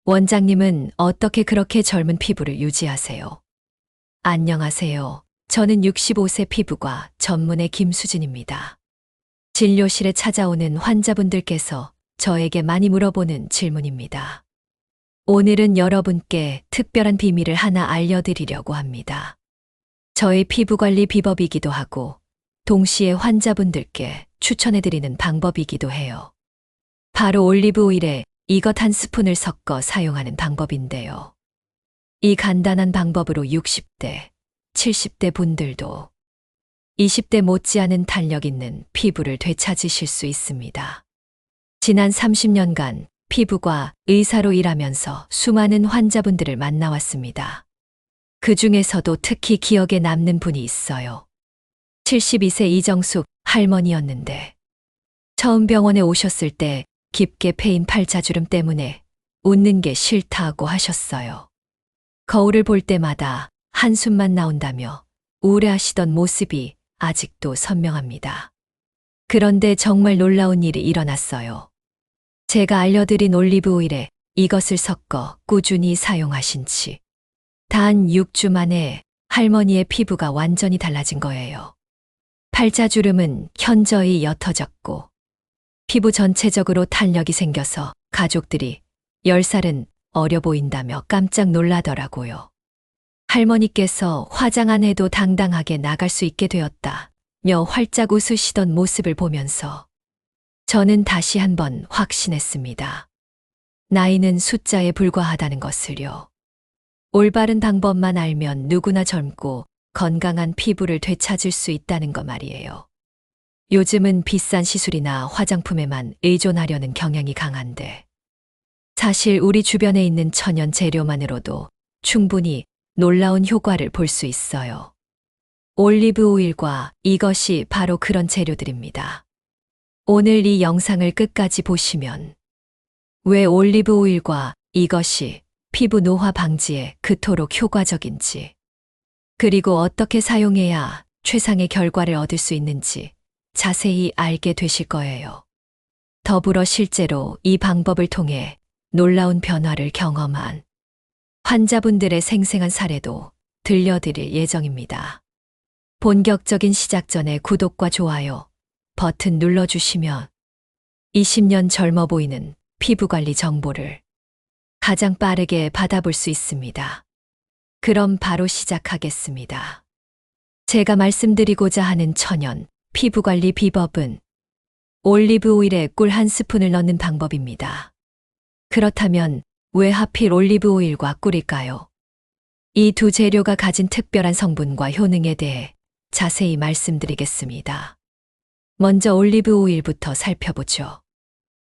원장님은 어떻게 그렇게 젊은 피부를 유지하세요? 안녕하세요. 저는 65세 피부과 전문의 김수진입니다. 진료실에 찾아오는 환자분들께서 저에게 많이 물어보는 질문입니다. 오늘은 여러분께 특별한 비밀을 하나 알려드리려고 합니다. 저의 피부관리 비법이기도 하고, 동시에 환자분들께 추천해드리는 방법이기도 해요. 바로 올리브 오일에 이것 한 스푼을 섞어 사용하는 방법인데요. 이 간단한 방법으로 60대, 70대 분들도 20대 못지않은 탄력 있는 피부를 되찾으실 수 있습니다. 지난 30년간 피부과 의사로 일하면서 수많은 환자분들을 만나왔습니다. 그 중에서도 특히 기억에 남는 분이 있어요. 72세 이정숙 할머니였는데, 처음 병원에 오셨을 때 깊게 패인 팔자주름 때문에 웃는 게 싫다고 하셨어요. 거울을 볼 때마다 한숨만 나온다며 우울해하시던 모습이 아직도 선명합니다. 그런데 정말 놀라운 일이 일어났어요. 제가 알려드린 올리브 오일에 이것을 섞어 꾸준히 사용하신 지 단 6주 만에 할머니의 피부가 완전히 달라진 거예요. 팔자주름은 현저히 옅어졌고 피부 전체적으로 탄력이 생겨서 가족들이 10살은 어려 보인다며 깜짝 놀라더라고요. 할머니께서 화장 안 해도 당당하게 나갈 수 있게 되었다며 활짝 웃으시던 모습을 보면서 저는 다시 한번 확신했습니다. 나이는 숫자에 불과하다는 것을요. 올바른 방법만 알면 누구나 젊고 건강한 피부를 되찾을 수 있다는 거 말이에요. 요즘은 비싼 시술이나 화장품에만 의존하려는 경향이 강한데, 사실 우리 주변에 있는 천연 재료만으로도 충분히 놀라운 효과를 볼 수 있어요. 올리브 오일과 이것이 바로 그런 재료들입니다. 오늘 이 영상을 끝까지 보시면 왜 올리브 오일과 이것이 피부 노화 방지에 그토록 효과적인지, 그리고 어떻게 사용해야 최상의 결과를 얻을 수 있는지 자세히 알게 되실 거예요. 더불어 실제로 이 방법을 통해 놀라운 변화를 경험한 환자분들의 생생한 사례도 들려드릴 예정입니다. 본격적인 시작 전에 구독과 좋아요 버튼 눌러주시면 20년 젊어 보이는 피부관리 정보를 가장 빠르게 받아볼 수 있습니다. 그럼 바로 시작하겠습니다. 제가 말씀드리고자 하는 천연 피부관리 비법은 올리브 오일에 꿀 한 스푼을 넣는 방법입니다. 그렇다면 왜 하필 올리브 오일과 꿀일까요? 이 두 재료가 가진 특별한 성분과 효능에 대해 자세히 말씀드리겠습니다. 먼저 올리브 오일부터 살펴보죠.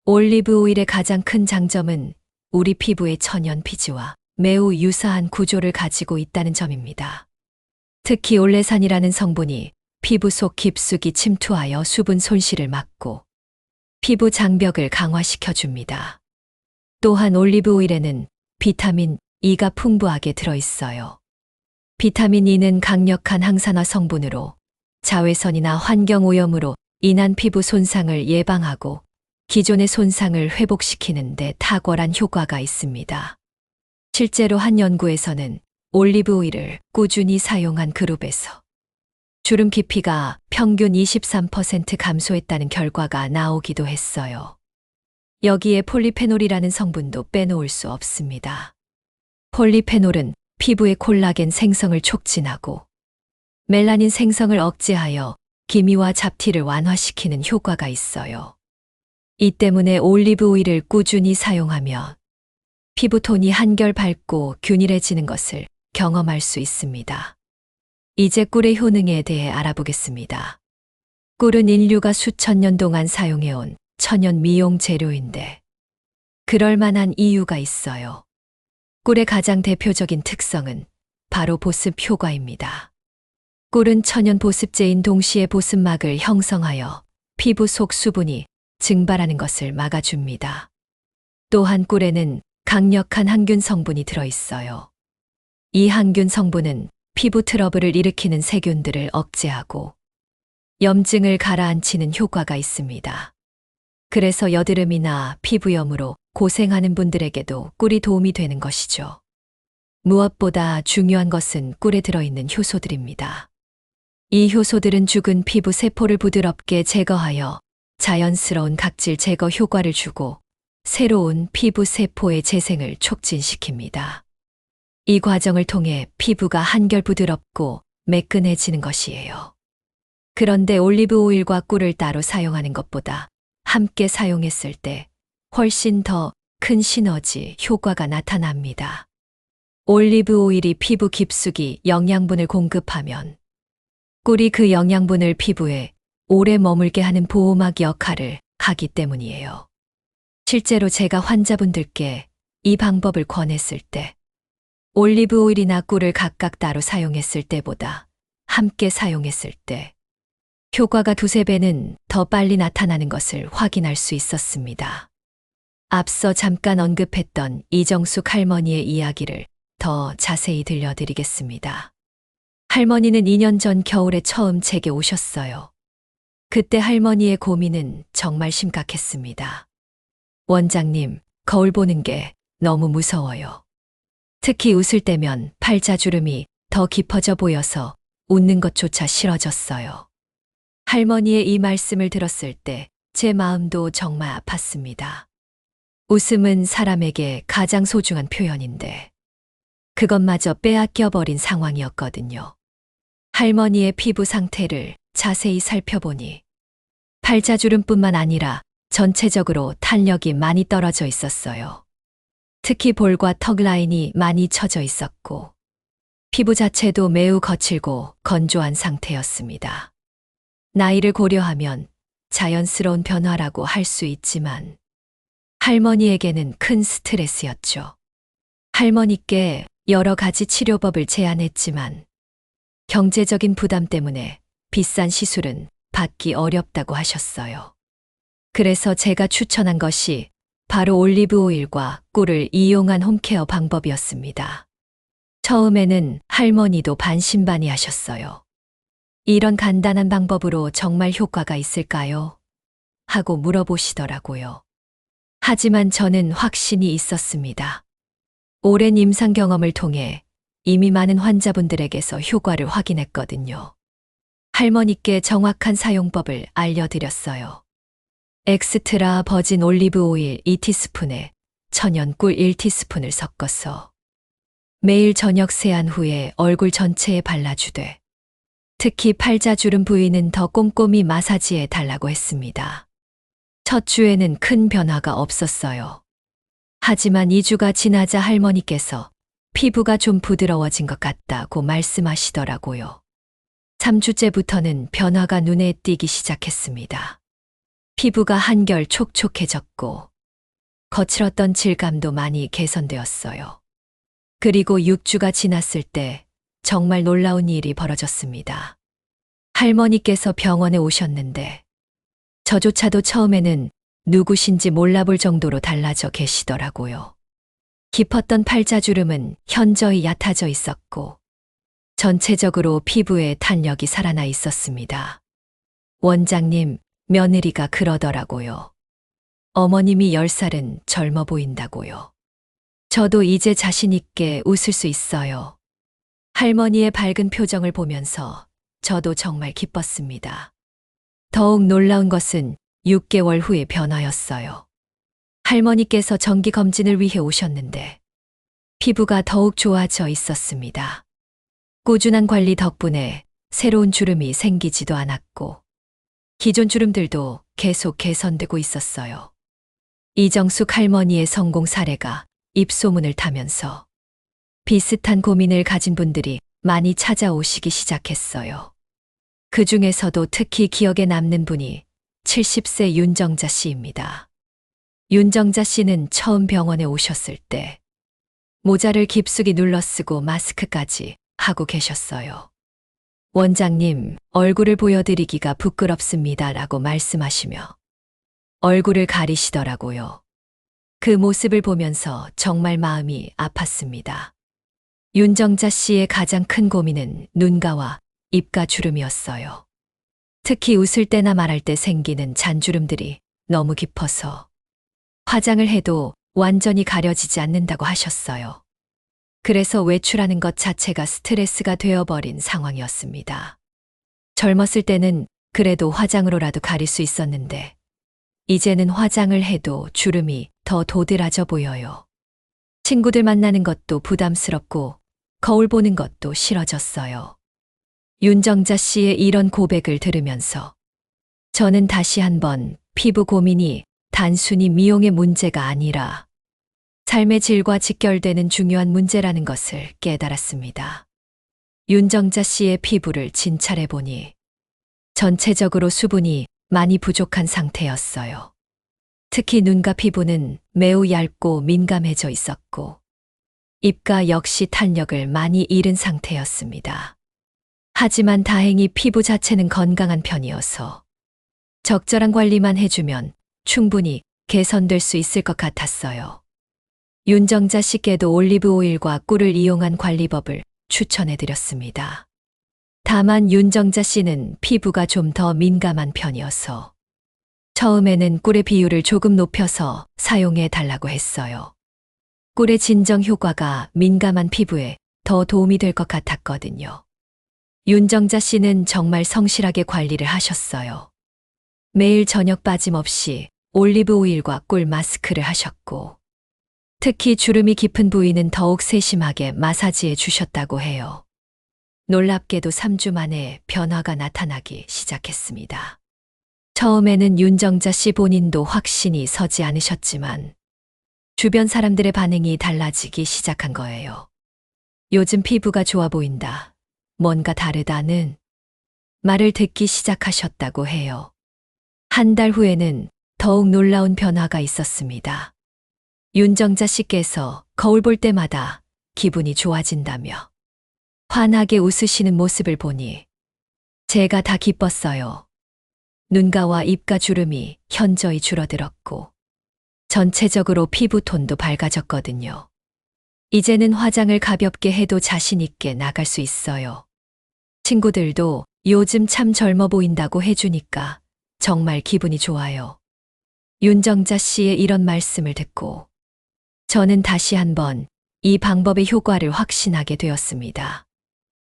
올리브 오일의 가장 큰 장점은 우리 피부의 천연 피지와 매우 유사한 구조를 가지고 있다는 점입니다. 특히 올레산이라는 성분이 피부 속 깊숙이 침투하여 수분 손실을 막고 피부 장벽을 강화시켜줍니다. 또한 올리브 오일에는 비타민 E가 풍부하게 들어있어요. 비타민 E는 강력한 항산화 성분으로 자외선이나 환경오염으로 인한 피부 손상을 예방하고 기존의 손상을 회복시키는 데 탁월한 효과가 있습니다. 실제로 한 연구에서는 올리브 오일을 꾸준히 사용한 그룹에서 주름 깊이가 평균 23% 감소했다는 결과가 나오기도 했어요. 여기에 폴리페놀이라는 성분도 빼놓을 수 없습니다. 폴리페놀은 피부의 콜라겐 생성을 촉진하고 멜라닌 생성을 억제하여 기미와 잡티를 완화시키는 효과가 있어요. 이 때문에 올리브 오일을 꾸준히 사용하면 피부톤이 한결 밝고 균일해지는 것을 경험할 수 있습니다. 이제 꿀의 효능에 대해 알아보겠습니다. 꿀은 인류가 수천 년 동안 사용해온 천연 미용 재료인데 그럴 만한 이유가 있어요. 꿀의 가장 대표적인 특성은 바로 보습 효과입니다. 꿀은 천연 보습제인 동시에 보습막을 형성하여 피부 속 수분이 증발하는 것을 막아줍니다. 또한 꿀에는 강력한 항균 성분이 들어있어요. 이 항균 성분은 피부 트러블을 일으키는 세균들을 억제하고 염증을 가라앉히는 효과가 있습니다. 그래서 여드름이나 피부염으로 고생하는 분들에게도 꿀이 도움이 되는 것이죠. 무엇보다 중요한 것은 꿀에 들어있는 효소들입니다. 이 효소들은 죽은 피부 세포를 부드럽게 제거하여 자연스러운 각질 제거 효과를 주고 새로운 피부 세포의 재생을 촉진시킵니다. 이 과정을 통해 피부가 한결 부드럽고 매끈해지는 것이에요. 그런데 올리브 오일과 꿀을 따로 사용하는 것보다 함께 사용했을 때 훨씬 더 큰 시너지 효과가 나타납니다. 올리브 오일이 피부 깊숙이 영양분을 공급하면 꿀이 그 영양분을 피부에 오래 머물게 하는 보호막 역할을 하기 때문이에요. 실제로 제가 환자분들께 이 방법을 권했을 때 올리브 오일이나 꿀을 각각 따로 사용했을 때보다 함께 사용했을 때 효과가 두세 배는 더 빨리 나타나는 것을 확인할 수 있었습니다. 앞서 잠깐 언급했던 이정숙 할머니의 이야기를 더 자세히 들려드리겠습니다. 할머니는 2년 전 겨울에 처음 제게 오셨어요. 그때 할머니의 고민은 정말 심각했습니다. 원장님, 거울 보는 게 너무 무서워요. 특히 웃을 때면 팔자주름이 더 깊어져 보여서 웃는 것조차 싫어졌어요. 할머니의 이 말씀을 들었을 때 제 마음도 정말 아팠습니다. 웃음은 사람에게 가장 소중한 표현인데 그것마저 빼앗겨버린 상황이었거든요. 할머니의 피부 상태를 자세히 살펴보니 팔자주름뿐만 아니라 전체적으로 탄력이 많이 떨어져 있었어요. 특히 볼과 턱 라인이 많이 처져 있었고 피부 자체도 매우 거칠고 건조한 상태였습니다. 나이를 고려하면 자연스러운 변화라고 할 수 있지만 할머니에게는 큰 스트레스였죠. 할머니께 여러 가지 치료법을 제안했지만 경제적인 부담 때문에 비싼 시술은 받기 어렵다고 하셨어요. 그래서 제가 추천한 것이 바로 올리브 오일과 꿀을 이용한 홈케어 방법이었습니다. 처음에는 할머니도 반신반의하셨어요. 이런 간단한 방법으로 정말 효과가 있을까요? 하고 물어보시더라고요. 하지만 저는 확신이 있었습니다. 오랜 임상 경험을 통해 이미 많은 환자분들에게서 효과를 확인했거든요. 할머니께 정확한 사용법을 알려드렸어요. 엑스트라 버진 올리브 오일 2티스푼에 천연 꿀 1티스푼을 섞어서 매일 저녁 세안 후에 얼굴 전체에 발라주되 특히 팔자주름 부위는 더 꼼꼼히 마사지해 달라고 했습니다. 첫 주에는 큰 변화가 없었어요. 하지만 2주가 지나자 할머니께서 피부가 좀 부드러워진 것 같다고 말씀하시더라고요. 3주째부터는 변화가 눈에 띄기 시작했습니다. 피부가 한결 촉촉해졌고 거칠었던 질감도 많이 개선되었어요. 그리고 6주가 지났을 때 정말 놀라운 일이 벌어졌습니다. 할머니께서 병원에 오셨는데 저조차도 처음에는 누구신지 몰라볼 정도로 달라져 계시더라고요. 깊었던 팔자주름은 현저히 얕아져 있었고 전체적으로 피부에 탄력이 살아나 있었습니다. 원장님, 며느리가 그러더라고요. 어머님이 10살은 젊어 보인다고요. 저도 이제 자신 있게 웃을 수 있어요. 할머니의 밝은 표정을 보면서 저도 정말 기뻤습니다. 더욱 놀라운 것은 6개월 후의 변화였어요. 할머니께서 정기 검진을 위해 오셨는데 피부가 더욱 좋아져 있었습니다. 꾸준한 관리 덕분에 새로운 주름이 생기지도 않았고 기존 주름들도 계속 개선되고 있었어요. 이정숙 할머니의 성공 사례가 입소문을 타면서 비슷한 고민을 가진 분들이 많이 찾아오시기 시작했어요. 그 중에서도 특히 기억에 남는 분이 70세 윤정자 씨입니다. 윤정자 씨는 처음 병원에 오셨을 때 모자를 깊숙이 눌러쓰고 마스크까지 하고 계셨어요. 원장님, 얼굴을 보여드리기가 부끄럽습니다 라고 말씀하시며 얼굴을 가리시더라고요. 그 모습을 보면서 정말 마음이 아팠습니다. 윤정자 씨의 가장 큰 고민은 눈가와 입가 주름이었어요. 특히 웃을 때나 말할 때 생기는 잔주름들이 너무 깊어서 화장을 해도 완전히 가려지지 않는다고 하셨어요. 그래서 외출하는 것 자체가 스트레스가 되어버린 상황이었습니다. 젊었을 때는 그래도 화장으로라도 가릴 수 있었는데, 이제는 화장을 해도 주름이 더 도드라져 보여요. 친구들 만나는 것도 부담스럽고 거울 보는 것도 싫어졌어요. 윤정자 씨의 이런 고백을 들으면서 저는 다시 한번 피부 고민이 단순히 미용의 문제가 아니라 삶의 질과 직결되는 중요한 문제라는 것을 깨달았습니다. 윤정자 씨의 피부를 진찰해 보니 전체적으로 수분이 많이 부족한 상태였어요. 특히 눈과 피부는 매우 얇고 민감해져 있었고, 입가 역시 탄력을 많이 잃은 상태였습니다. 하지만 다행히 피부 자체는 건강한 편이어서 적절한 관리만 해주면 충분히 개선될 수 있을 것 같았어요. 윤정자 씨께도 올리브 오일과 꿀을 이용한 관리법을 추천해 드렸습니다. 다만 윤정자 씨는 피부가 좀 더 민감한 편이어서 처음에는 꿀의 비율을 조금 높여서 사용해 달라고 했어요. 꿀의 진정 효과가 민감한 피부에 더 도움이 될 것 같았거든요. 윤정자 씨는 정말 성실하게 관리를 하셨어요. 매일 저녁 빠짐없이 올리브 오일과 꿀 마스크를 하셨고, 특히 주름이 깊은 부위는 더욱 세심하게 마사지해 주셨다고 해요. 놀랍게도 3주 만에 변화가 나타나기 시작했습니다. 처음에는 윤정자 씨 본인도 확신이 서지 않으셨지만 주변 사람들의 반응이 달라지기 시작한 거예요. 요즘 피부가 좋아 보인다. 뭔가 다르다는 말을 듣기 시작하셨다고 해요. 한 달 후에는 더욱 놀라운 변화가 있었습니다. 윤정자 씨께서 거울 볼 때마다 기분이 좋아진다며 환하게 웃으시는 모습을 보니 제가 다 기뻤어요. 눈가와 입가 주름이 현저히 줄어들었고 전체적으로 피부톤도 밝아졌거든요. 이제는 화장을 가볍게 해도 자신 있게 나갈 수 있어요. 친구들도 요즘 참 젊어 보인다고 해주니까 정말 기분이 좋아요. 윤정자 씨의 이런 말씀을 듣고 저는 다시 한번 이 방법의 효과를 확신하게 되었습니다.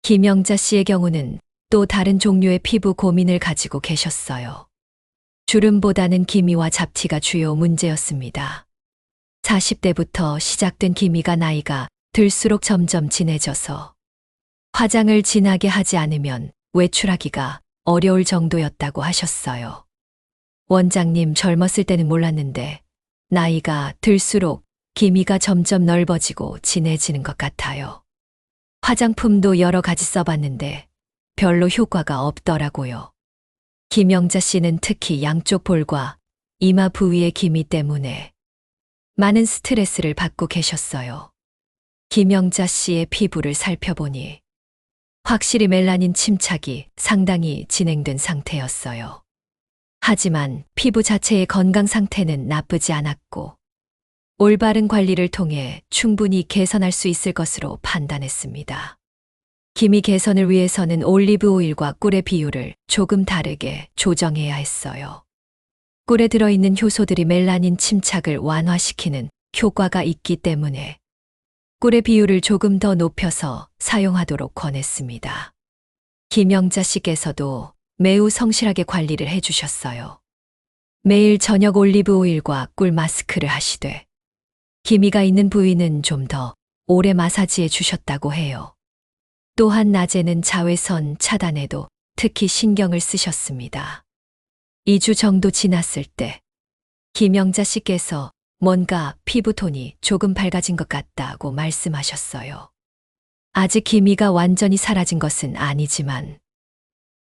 김영자 씨의 경우는 또 다른 종류의 피부 고민을 가지고 계셨어요. 주름보다는 기미와 잡티가 주요 문제였습니다. 40대부터 시작된 기미가 나이가 들수록 점점 진해져서 화장을 진하게 하지 않으면 외출하기가 어려울 정도였다고 하셨어요. 원장님, 젊었을 때는 몰랐는데 나이가 들수록 기미가 점점 넓어지고 진해지는 것 같아요. 화장품도 여러 가지 써봤는데 별로 효과가 없더라고요. 김영자 씨는 특히 양쪽 볼과 이마 부위의 기미 때문에 많은 스트레스를 받고 계셨어요. 김영자 씨의 피부를 살펴보니 확실히 멜라닌 침착이 상당히 진행된 상태였어요. 하지만 피부 자체의 건강 상태는 나쁘지 않았고 올바른 관리를 통해 충분히 개선할 수 있을 것으로 판단했습니다. 기미 개선을 위해서는 올리브 오일과 꿀의 비율을 조금 다르게 조정해야 했어요. 꿀에 들어있는 효소들이 멜라닌 침착을 완화시키는 효과가 있기 때문에 꿀의 비율을 조금 더 높여서 사용하도록 권했습니다. 김영자 씨께서도 매우 성실하게 관리를 해주셨어요. 매일 저녁 올리브 오일과 꿀 마스크를 하시되 기미가 있는 부위는 좀 더 오래 마사지해 주셨다고 해요. 또한 낮에는 자외선 차단에도 특히 신경을 쓰셨습니다. 2주 정도 지났을 때 김영자 씨께서 뭔가 피부톤이 조금 밝아진 것 같다고 말씀하셨어요. 아직 기미가 완전히 사라진 것은 아니지만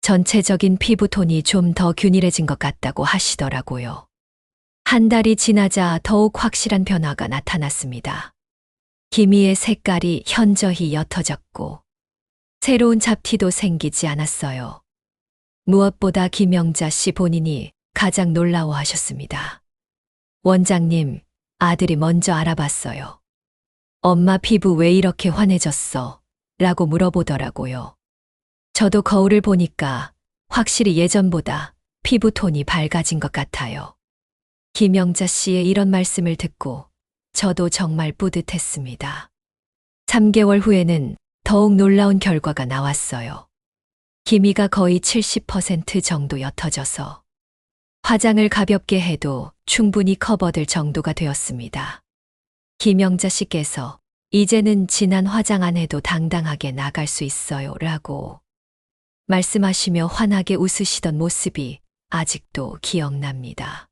전체적인 피부톤이 좀 더 균일해진 것 같다고 하시더라고요. 한 달이 지나자 더욱 확실한 변화가 나타났습니다. 기미의 색깔이 현저히 옅어졌고 새로운 잡티도 생기지 않았어요. 무엇보다 김영자 씨 본인이 가장 놀라워하셨습니다. 원장님, 아들이 먼저 알아봤어요. 엄마 피부 왜 이렇게 환해졌어? 라고 물어보더라고요. 저도 거울을 보니까 확실히 예전보다 피부톤이 밝아진 것 같아요. 김영자 씨의 이런 말씀을 듣고 저도 정말 뿌듯했습니다. 3개월 후에는 더욱 놀라운 결과가 나왔어요. 기미가 거의 70% 정도 옅어져서 화장을 가볍게 해도 충분히 커버될 정도가 되었습니다. 김영자 씨께서 이제는 진한 화장 안 해도 당당하게 나갈 수 있어요 라고 말씀하시며 환하게 웃으시던 모습이 아직도 기억납니다.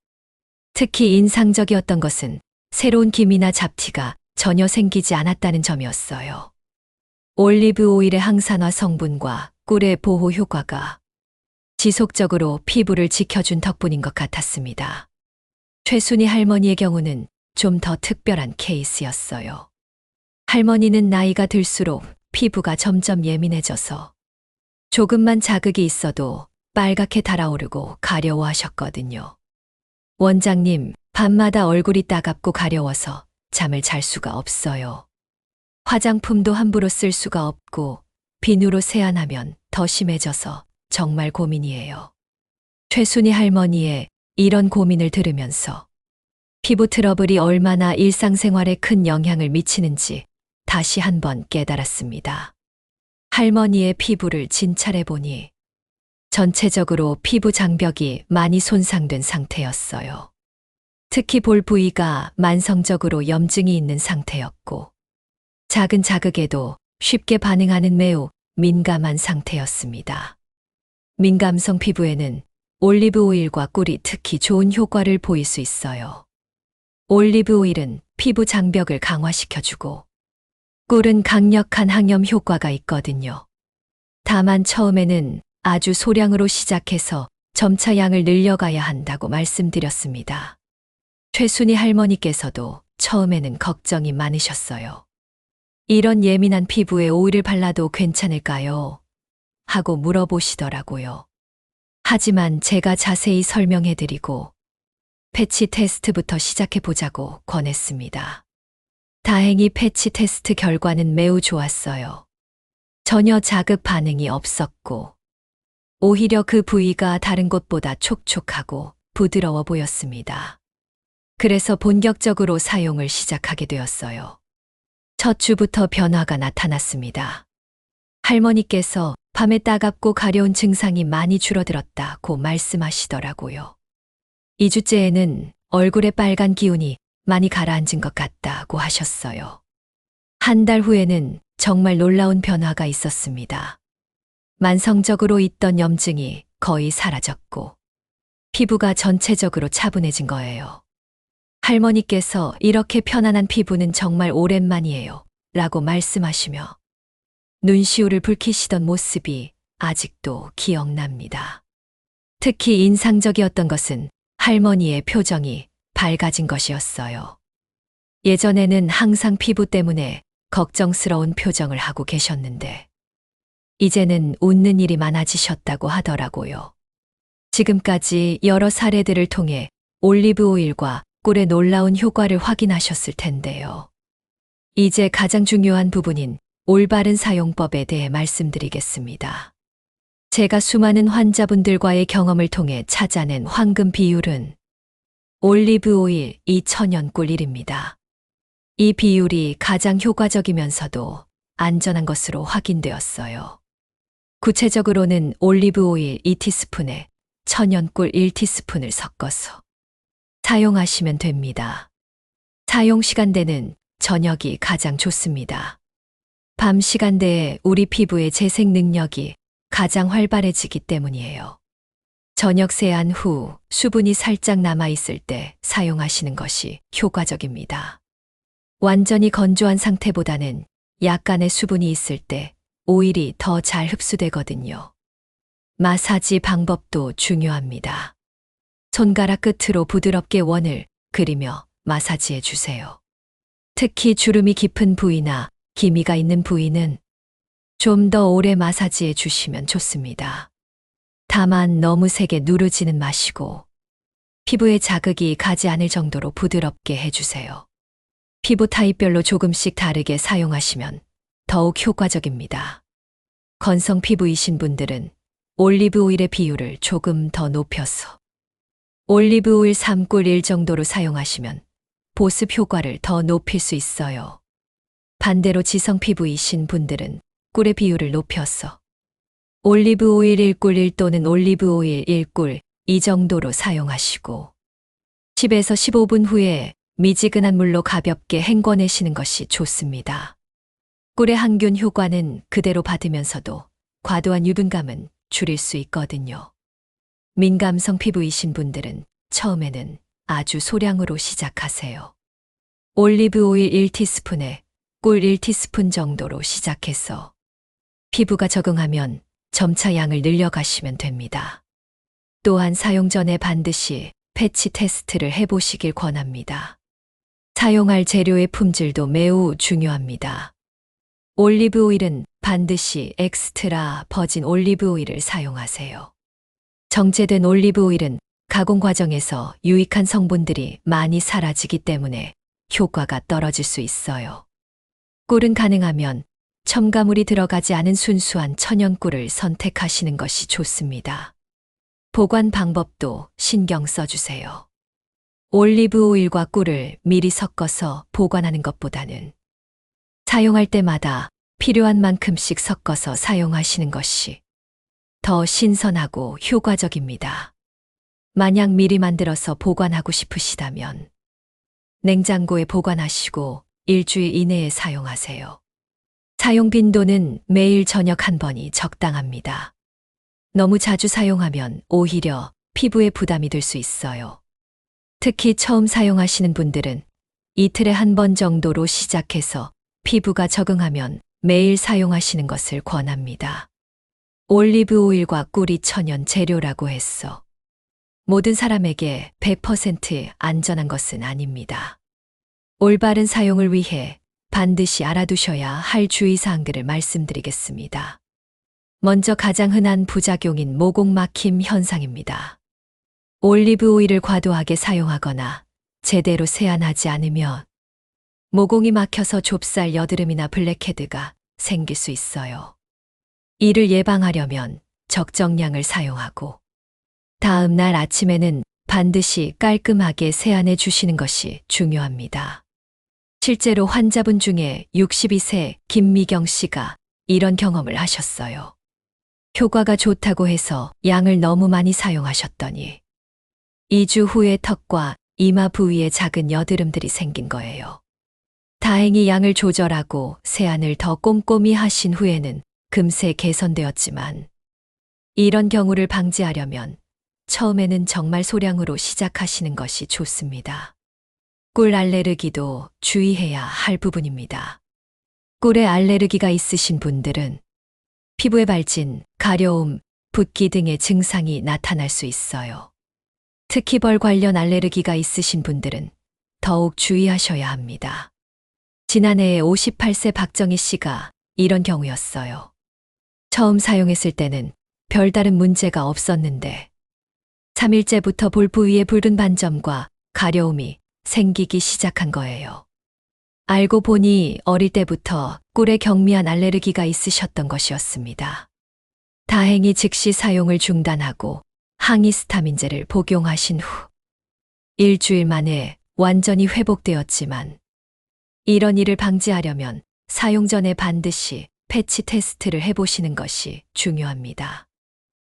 특히 인상적이었던 것은 새로운 기미나 잡티가 전혀 생기지 않았다는 점이었어요. 올리브 오일의 항산화 성분과 꿀의 보호 효과가 지속적으로 피부를 지켜준 덕분인 것 같았습니다. 최순희 할머니의 경우는 좀 더 특별한 케이스였어요. 할머니는 나이가 들수록 피부가 점점 예민해져서 조금만 자극이 있어도 빨갛게 달아오르고 가려워하셨거든요. 원장님, 밤마다 얼굴이 따갑고 가려워서 잠을 잘 수가 없어요. 화장품도 함부로 쓸 수가 없고 비누로 세안하면 더 심해져서 정말 고민이에요. 최순희 할머니의 이런 고민을 들으면서 피부 트러블이 얼마나 일상생활에 큰 영향을 미치는지 다시 한번 깨달았습니다. 할머니의 피부를 진찰해 보니 전체적으로 피부 장벽이 많이 손상된 상태였어요. 특히 볼 부위가 만성적으로 염증이 있는 상태였고 작은 자극에도 쉽게 반응하는 매우 민감한 상태였습니다. 민감성 피부에는 올리브 오일과 꿀이 특히 좋은 효과를 보일 수 있어요. 올리브 오일은 피부 장벽을 강화시켜주고 꿀은 강력한 항염 효과가 있거든요. 다만 처음에는 아주 소량으로 시작해서 점차 양을 늘려가야 한다고 말씀드렸습니다. 최순희 할머니께서도 처음에는 걱정이 많으셨어요. 이런 예민한 피부에 오일을 발라도 괜찮을까요? 하고 물어보시더라고요. 하지만 제가 자세히 설명해드리고 패치 테스트부터 시작해보자고 권했습니다. 다행히 패치 테스트 결과는 매우 좋았어요. 전혀 자극 반응이 없었고 오히려 그 부위가 다른 곳보다 촉촉하고 부드러워 보였습니다. 그래서 본격적으로 사용을 시작하게 되었어요. 첫 주부터 변화가 나타났습니다. 할머니께서 밤에 따갑고 가려운 증상이 많이 줄어들었다고 말씀하시더라고요. 2주째에는 얼굴에 빨간 기운이 많이 가라앉은 것 같다고 하셨어요. 한 달 후에는 정말 놀라운 변화가 있었습니다. 만성적으로 있던 염증이 거의 사라졌고 피부가 전체적으로 차분해진 거예요. 할머니께서 이렇게 편안한 피부는 정말 오랜만이에요 라고 말씀하시며 눈시울을 붉히시던 모습이 아직도 기억납니다. 특히 인상적이었던 것은 할머니의 표정이 밝아진 것이었어요. 예전에는 항상 피부 때문에 걱정스러운 표정을 하고 계셨는데 이제는 웃는 일이 많아지셨다고 하더라고요. 지금까지 여러 사례들을 통해 올리브 오일과 꿀의 놀라운 효과를 확인하셨을 텐데요. 이제 가장 중요한 부분인 올바른 사용법에 대해 말씀드리겠습니다. 제가 수많은 환자분들과의 경험을 통해 찾아낸 황금 비율은 올리브 오일 2000년 꿀 1입니다. 이 비율이 가장 효과적이면서도 안전한 것으로 확인되었어요. 구체적으로는 올리브 오일 2티스푼에 천연꿀 1티스푼을 섞어서 사용하시면 됩니다. 사용 시간대는 저녁이 가장 좋습니다. 밤 시간대에 우리 피부의 재생 능력이 가장 활발해지기 때문이에요. 저녁 세안 후 수분이 살짝 남아있을 때 사용하시는 것이 효과적입니다. 완전히 건조한 상태보다는 약간의 수분이 있을 때 오일이 더 잘 흡수되거든요. 마사지 방법도 중요합니다. 손가락 끝으로 부드럽게 원을 그리며 마사지해 주세요. 특히 주름이 깊은 부위나 기미가 있는 부위는 좀 더 오래 마사지해 주시면 좋습니다. 다만 너무 세게 누르지는 마시고 피부에 자극이 가지 않을 정도로 부드럽게 해주세요. 피부 타입별로 조금씩 다르게 사용하시면 더욱 효과적입니다. 건성 피부이신 분들은 올리브 오일의 비율을 조금 더 높여서 올리브 오일 3꿀 1 정도로 사용하시면 보습 효과를 더 높일 수 있어요. 반대로 지성 피부이신 분들은 꿀의 비율을 높여서 올리브 오일 1꿀 1 또는 올리브 오일 1꿀 이 정도로 사용하시고 10에서 15분 후에 미지근한 물로 가볍게 헹궈내시는 것이 좋습니다. 꿀의 항균 효과는 그대로 받으면서도 과도한 유분감은 줄일 수 있거든요. 민감성 피부이신 분들은 처음에는 아주 소량으로 시작하세요. 올리브 오일 1티스푼에 꿀 1티스푼 정도로 시작해서 피부가 적응하면 점차 양을 늘려가시면 됩니다. 또한 사용 전에 반드시 패치 테스트를 해보시길 권합니다. 사용할 재료의 품질도 매우 중요합니다. 올리브 오일은 반드시 엑스트라 버진 올리브 오일을 사용하세요. 정제된 올리브 오일은 가공 과정에서 유익한 성분들이 많이 사라지기 때문에 효과가 떨어질 수 있어요. 꿀은 가능하면 첨가물이 들어가지 않은 순수한 천연 꿀을 선택하시는 것이 좋습니다. 보관 방법도 신경 써주세요. 올리브 오일과 꿀을 미리 섞어서 보관하는 것보다는 사용할 때마다 필요한 만큼씩 섞어서 사용하시는 것이 더 신선하고 효과적입니다. 만약 미리 만들어서 보관하고 싶으시다면 냉장고에 보관하시고 일주일 이내에 사용하세요. 사용 빈도는 매일 저녁 한 번이 적당합니다. 너무 자주 사용하면 오히려 피부에 부담이 될 수 있어요. 특히 처음 사용하시는 분들은 이틀에 한 번 정도로 시작해서 피부가 적응하면 매일 사용하시는 것을 권합니다. 올리브 오일과 꿀이 천연 재료라고 해서 모든 사람에게 100% 안전한 것은 아닙니다. 올바른 사용을 위해 반드시 알아두셔야 할 주의사항들을 말씀드리겠습니다. 먼저 가장 흔한 부작용인 모공 막힘 현상입니다. 올리브 오일을 과도하게 사용하거나 제대로 세안하지 않으면 모공이 막혀서 좁쌀 여드름이나 블랙헤드가 생길 수 있어요. 이를 예방하려면 적정량을 사용하고 다음 날 아침에는 반드시 깔끔하게 세안해 주시는 것이 중요합니다. 실제로 환자분 중에 62세 김미경 씨가 이런 경험을 하셨어요. 효과가 좋다고 해서 양을 너무 많이 사용하셨더니 2주 후에 턱과 이마 부위에 작은 여드름들이 생긴 거예요. 다행히 양을 조절하고 세안을 더 꼼꼼히 하신 후에는 금세 개선되었지만 이런 경우를 방지하려면 처음에는 정말 소량으로 시작하시는 것이 좋습니다. 꿀 알레르기도 주의해야 할 부분입니다. 꿀에 알레르기가 있으신 분들은 피부에 발진, 가려움, 붓기 등의 증상이 나타날 수 있어요. 특히 벌 관련 알레르기가 있으신 분들은 더욱 주의하셔야 합니다. 지난해에 58세 박정희 씨가 이런 경우였어요. 처음 사용했을 때는 별다른 문제가 없었는데 3일째부터 볼 부위에 붉은 반점과 가려움이 생기기 시작한 거예요. 알고 보니 어릴 때부터 꿀에 경미한 알레르기가 있으셨던 것이었습니다. 다행히 즉시 사용을 중단하고 항히스타민제를 복용하신 후 일주일 만에 완전히 회복되었지만 이런 일을 방지하려면 사용 전에 반드시 패치 테스트를 해보시는 것이 중요합니다.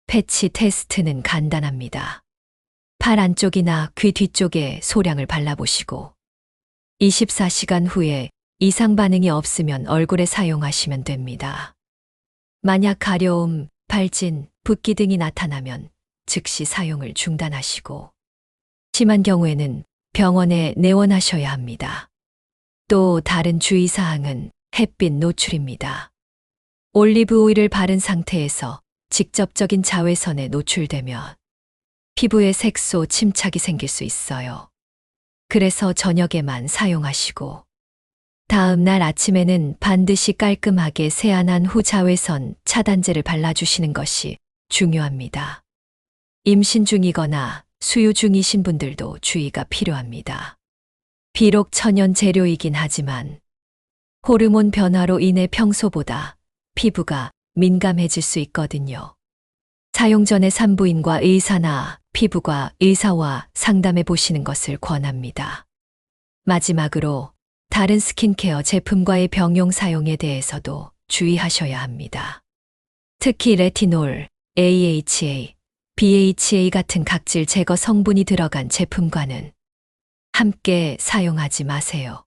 패치 테스트는 간단합니다. 팔 안쪽이나 귀 뒤쪽에 소량을 발라보시고 24시간 후에 이상 반응이 없으면 얼굴에 사용하시면 됩니다. 만약 가려움, 발진, 붓기 등이 나타나면 즉시 사용을 중단하시고 심한 경우에는 병원에 내원하셔야 합니다. 또 다른 주의사항은 햇빛 노출입니다. 올리브 오일을 바른 상태에서 직접적인 자외선에 노출되면 피부에 색소 침착이 생길 수 있어요. 그래서 저녁에만 사용하시고 다음 날 아침에는 반드시 깔끔하게 세안한 후 자외선 차단제를 발라주시는 것이 중요합니다. 임신 중이거나 수유 중이신 분들도 주의가 필요합니다. 비록 천연 재료이긴 하지만 호르몬 변화로 인해 평소보다 피부가 민감해질 수 있거든요. 사용 전에 산부인과 의사나 피부과 의사와 상담해 보시는 것을 권합니다. 마지막으로 다른 스킨케어 제품과의 병용 사용에 대해서도 주의하셔야 합니다. 특히 레티놀, AHA, BHA 같은 각질 제거 성분이 들어간 제품과는 함께 사용하지 마세요.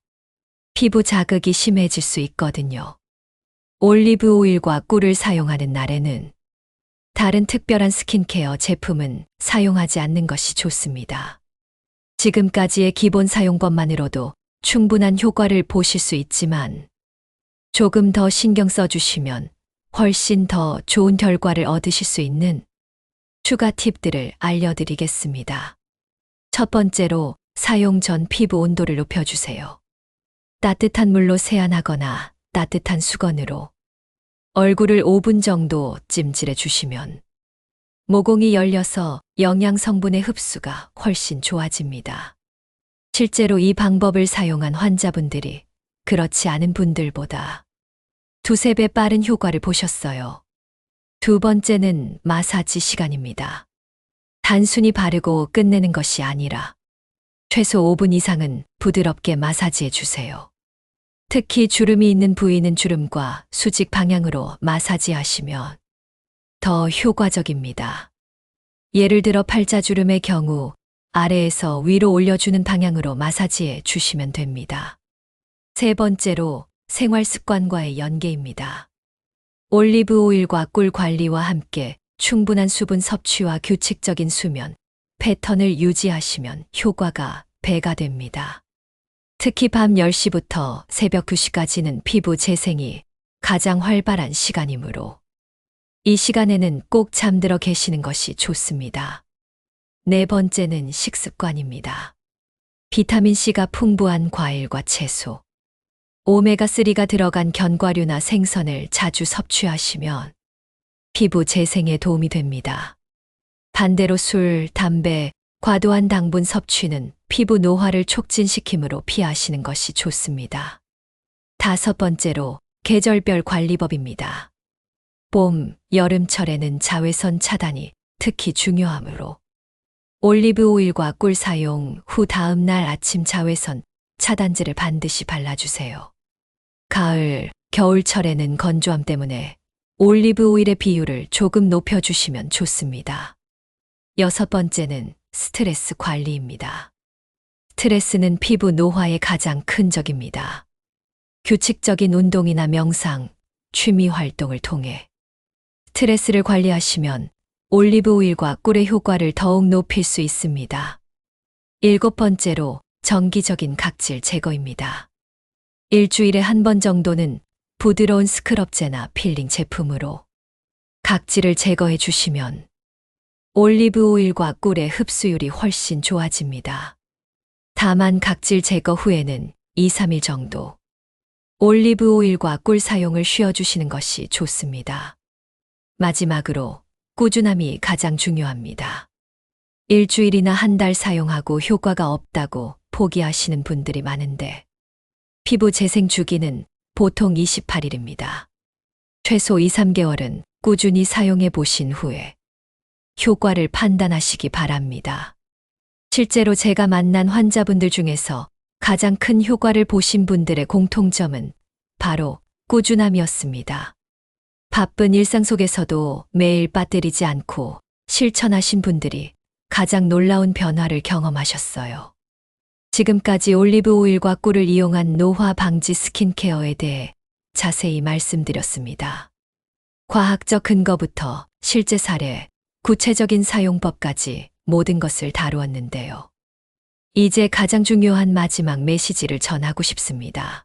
피부 자극이 심해질 수 있거든요. 올리브 오일과 꿀을 사용하는 날에는 다른 특별한 스킨케어 제품은 사용하지 않는 것이 좋습니다. 지금까지의 기본 사용법만으로도 충분한 효과를 보실 수 있지만 조금 더 신경 써주시면 훨씬 더 좋은 결과를 얻으실 수 있는 추가 팁들을 알려드리겠습니다. 첫 번째로 사용 전 피부 온도를 높여주세요. 따뜻한 물로 세안하거나 따뜻한 수건으로 얼굴을 5분 정도 찜질해 주시면 모공이 열려서 영양 성분의 흡수가 훨씬 좋아집니다. 실제로 이 방법을 사용한 환자분들이 그렇지 않은 분들보다 두세 배 빠른 효과를 보셨어요. 두 번째는 마사지 시간입니다. 단순히 바르고 끝내는 것이 아니라 최소 5분 이상은 부드럽게 마사지해 주세요. 특히 주름이 있는 부위는 주름과 수직 방향으로 마사지하시면 더 효과적입니다. 예를 들어 팔자주름의 경우 아래에서 위로 올려주는 방향으로 마사지해 주시면 됩니다. 세 번째로 생활 습관과의 연계입니다. 올리브 오일과 꿀 관리와 함께 충분한 수분 섭취와 규칙적인 수면 패턴을 유지하시면 효과가 배가 됩니다. 특히 밤 10시부터 새벽 2시까지는 피부 재생이 가장 활발한 시간이므로 이 시간에는 꼭 잠들어 계시는 것이 좋습니다. 네 번째는 식습관입니다. 비타민C가 풍부한 과일과 채소, 오메가3가 들어간 견과류나 생선을 자주 섭취하시면 피부 재생에 도움이 됩니다. 반대로 술, 담배, 과도한 당분 섭취는 피부 노화를 촉진시키므로 피하시는 것이 좋습니다. 다섯 번째로 계절별 관리법입니다. 봄, 여름철에는 자외선 차단이 특히 중요하므로 올리브 오일과 꿀 사용 후 다음 날 아침 자외선 차단제를 반드시 발라주세요. 가을, 겨울철에는 건조함 때문에 올리브 오일의 비율을 조금 높여주시면 좋습니다. 여섯 번째는 스트레스 관리입니다. 스트레스는 피부 노화의 가장 큰 적입니다. 규칙적인 운동이나 명상, 취미 활동을 통해 스트레스를 관리하시면 올리브 오일과 꿀의 효과를 더욱 높일 수 있습니다. 일곱 번째로 정기적인 각질 제거입니다. 일주일에 한 번 정도는 부드러운 스크럽제나 필링 제품으로 각질을 제거해 주시면 올리브 오일과 꿀의 흡수율이 훨씬 좋아집니다. 다만 각질 제거 후에는 2, 3일 정도 올리브 오일과 꿀 사용을 쉬어주시는 것이 좋습니다. 마지막으로 꾸준함이 가장 중요합니다. 일주일이나 한 달 사용하고 효과가 없다고 포기하시는 분들이 많은데 피부 재생 주기는 보통 28일입니다. 최소 2, 3개월은 꾸준히 사용해 보신 후에 효과를 판단하시기 바랍니다. 실제로 제가 만난 환자분들 중에서 가장 큰 효과를 보신 분들의 공통점은 바로 꾸준함이었습니다. 바쁜 일상 속에서도 매일 빠뜨리지 않고 실천하신 분들이 가장 놀라운 변화를 경험하셨어요. 지금까지 올리브 오일과 꿀을 이용한 노화 방지 스킨케어에 대해 자세히 말씀드렸습니다. 과학적 근거부터 실제 사례, 구체적인 사용법까지 모든 것을 다루었는데요. 이제 가장 중요한 마지막 메시지를 전하고 싶습니다.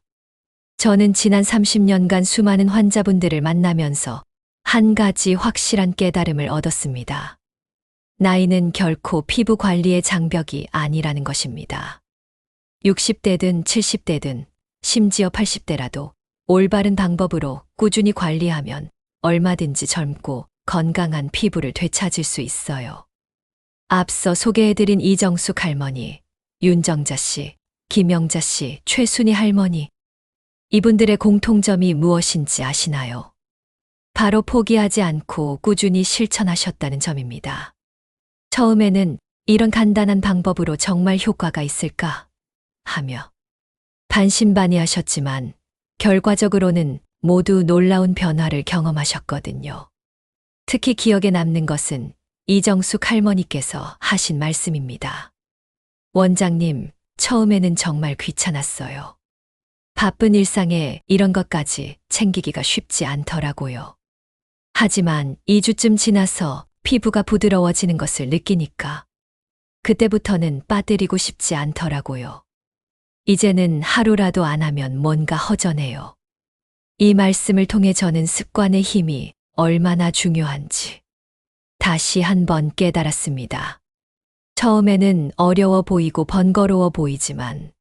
저는 지난 30년간 수많은 환자분들을 만나면서 한 가지 확실한 깨달음을 얻었습니다. 나이는 결코 피부 관리의 장벽이 아니라는 것입니다. 60대든 70대든 심지어 80대라도 올바른 방법으로 꾸준히 관리하면 얼마든지 젊고 건강한 피부를 되찾을 수 있어요. 앞서 소개해드린 이정숙 할머니, 윤정자 씨, 김영자 씨, 최순희 할머니, 이분들의 공통점이 무엇인지 아시나요? 바로 포기하지 않고 꾸준히 실천하셨다는 점입니다. 처음에는 이런 간단한 방법으로 정말 효과가 있을까 하며 반신반의하셨지만 결과적으로는 모두 놀라운 변화를 경험하셨거든요. 특히 기억에 남는 것은 이정숙 할머니께서 하신 말씀입니다. 원장님, 처음에는 정말 귀찮았어요. 바쁜 일상에 이런 것까지 챙기기가 쉽지 않더라고요. 하지만 2주쯤 지나서 피부가 부드러워지는 것을 느끼니까 그때부터는 빠뜨리고 싶지 않더라고요. 이제는 하루라도 안 하면 뭔가 허전해요. 이 말씀을 통해 저는 습관의 힘이 얼마나 중요한지 다시 한번 깨달았습니다. 처음에는 어려워 보이고 번거로워 보이지만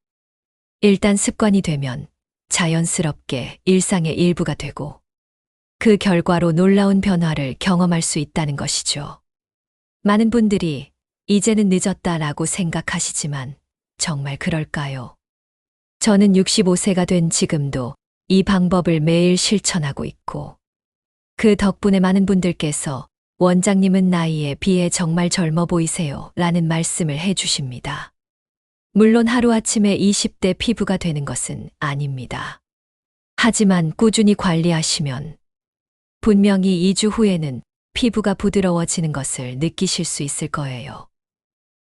일단 습관이 되면 자연스럽게 일상의 일부가 되고 그 결과로 놀라운 변화를 경험할 수 있다는 것이죠. 많은 분들이 이제는 늦었다라고 생각하시지만 정말 그럴까요? 저는 65세가 된 지금도 이 방법을 매일 실천하고 있고 그 덕분에 많은 분들께서 원장님은 나이에 비해 정말 젊어 보이세요 라는 말씀을 해주십니다. 물론 하루아침에 20대 피부가 되는 것은 아닙니다. 하지만 꾸준히 관리하시면 분명히 2주 후에는 피부가 부드러워지는 것을 느끼실 수 있을 거예요.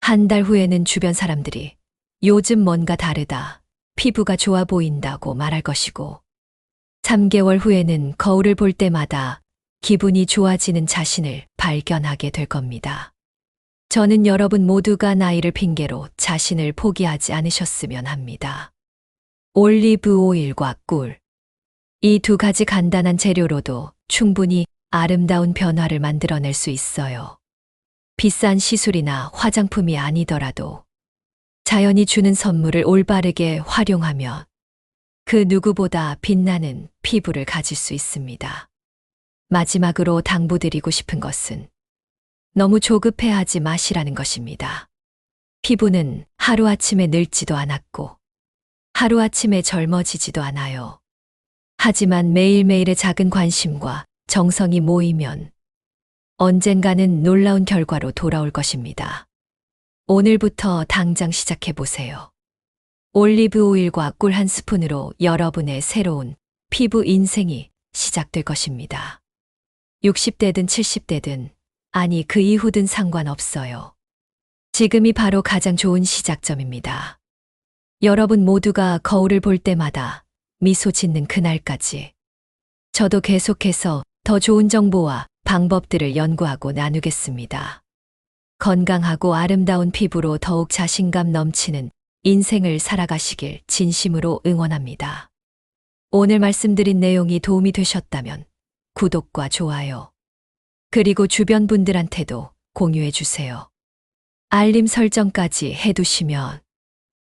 한 달 후에는 주변 사람들이 요즘 뭔가 다르다, 피부가 좋아 보인다고 말할 것이고 3개월 후에는 거울을 볼 때마다 기분이 좋아지는 자신을 발견하게 될 겁니다. 저는 여러분 모두가 나이를 핑계로 자신을 포기하지 않으셨으면 합니다. 올리브 오일과 꿀. 이 두 가지 간단한 재료로도 충분히 아름다운 변화를 만들어낼 수 있어요. 비싼 시술이나 화장품이 아니더라도 자연이 주는 선물을 올바르게 활용하며 그 누구보다 빛나는 피부를 가질 수 있습니다. 마지막으로 당부드리고 싶은 것은 너무 조급해하지 마시라는 것입니다. 피부는 하루아침에 늙지도 않았고 하루아침에 젊어지지도 않아요. 하지만 매일매일의 작은 관심과 정성이 모이면 언젠가는 놀라운 결과로 돌아올 것입니다. 오늘부터 당장 시작해 보세요. 올리브 오일과 꿀 한 스푼으로 여러분의 새로운 피부 인생이 시작될 것입니다. 60대든 70대든 아니 그 이후든 상관없어요. 지금이 바로 가장 좋은 시작점입니다. 여러분 모두가 거울을 볼 때마다 미소 짓는 그날까지 저도 계속해서 더 좋은 정보와 방법들을 연구하고 나누겠습니다. 건강하고 아름다운 피부로 더욱 자신감 넘치는 인생을 살아가시길 진심으로 응원합니다. 오늘 말씀드린 내용이 도움이 되셨다면 구독과 좋아요, 그리고 주변 분들한테도 공유해 주세요. 알림 설정까지 해두시면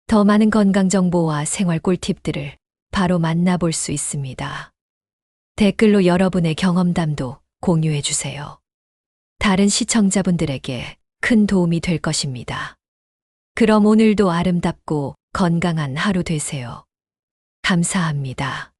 더 많은 건강 정보와 생활 꿀팁들을 바로 만나볼 수 있습니다. 댓글로 여러분의 경험담도 공유해 주세요. 다른 시청자분들에게 큰 도움이 될 것입니다. 그럼 오늘도 아름답고 건강한 하루 되세요. 감사합니다.